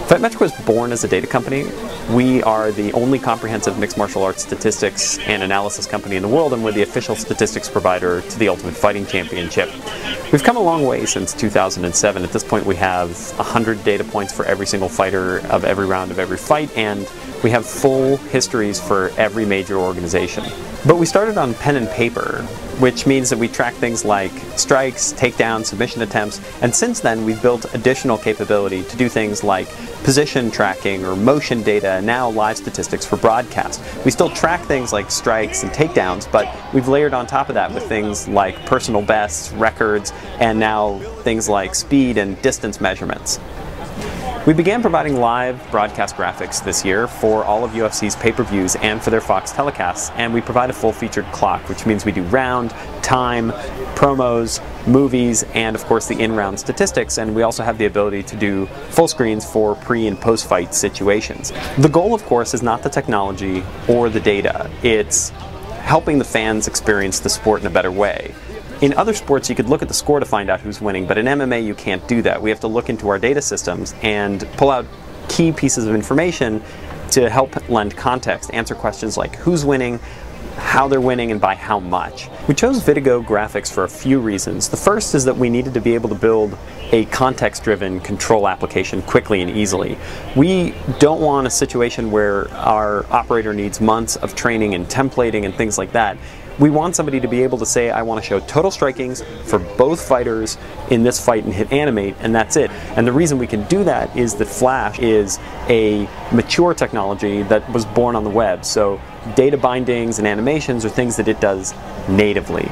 FightMetric was born as a data company. We are the only comprehensive mixed martial arts statistics and analysis company in the world, and we're the official statistics provider to the Ultimate Fighting Championship. We've come a long way since 2007. At this point we have 100 data points for every single fighter of every round of every fight, and we have full histories for every major organization. But we started on pen and paper, which means that we track things like strikes, takedowns, submission attempts, and since then we've built additional capability to do things like position tracking or motion data, and now live statistics for broadcast. We still track things like strikes and takedowns, but we've layered on top of that with things like personal bests, records, and now things like speed and distance measurements. We began providing live broadcast graphics this year for all of UFC's pay-per-views and for their Fox telecasts, and we provide a full-featured clock, which means we do round, time, promos, movies, and of course the in-round statistics, and we also have the ability to do full screens for pre- and post-fight situations. The goal, of course, is not the technology or the data. It's helping the fans experience the sport in a better way. In other sports, you could look at the score to find out who's winning, but in MMA, you can't do that. We have to look into our data systems and pull out key pieces of information to help lend context, answer questions like who's winning, how they're winning, and by how much. We chose VidiGo graphics for a few reasons. The first is that we needed to be able to build a context-driven control application quickly and easily. We don't want a situation where our operator needs months of training and templating and things like that. We want somebody to be able to say, I want to show total strikings for both fighters in this fight and hit animate, and that's it. And the reason we can do that is that Flash is a mature technology that was born on the web, so data bindings and animations are things that it does natively.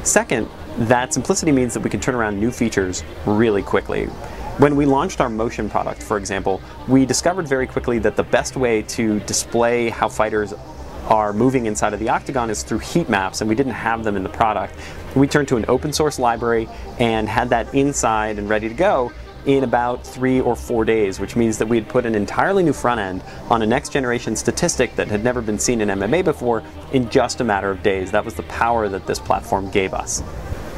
Second, that simplicity means that we can turn around new features really quickly. When we launched our motion product, for example, we discovered very quickly that the best way to display how fighters are moving inside of the octagon is through heat maps, and we didn't have them in the product. We turned to an open source library and had that inside and ready to go in about 3 or 4 days, which means that we had put an entirely new front end on a next generation statistic that had never been seen in MMA before in just a matter of days. That was the power that this platform gave us.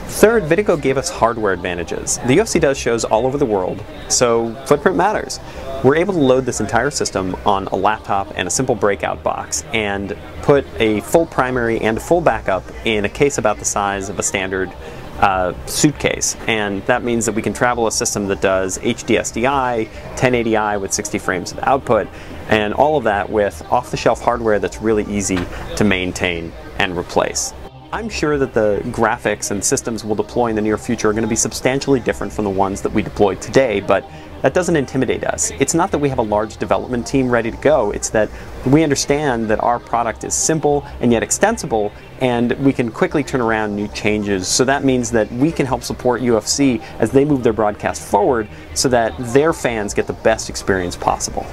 Third, VidiGo gave us hardware advantages. The UFC does shows all over the world, so footprint matters. We're able to load this entire system on a laptop and a simple breakout box and put a full primary and a full backup in a case about the size of a standard suitcase, and that means that we can travel a system that does HD SDI, 1080i with 60 frames of output, and all of that with off-the-shelf hardware that's really easy to maintain and replace. I'm sure that the graphics and systems we'll deploy in the near future are going to be substantially different from the ones that we deployed today, but that doesn't intimidate us. It's not that we have a large development team ready to go, it's that we understand that our product is simple and yet extensible, and we can quickly turn around new changes. So that means that we can help support UFC as they move their broadcast forward so that their fans get the best experience possible.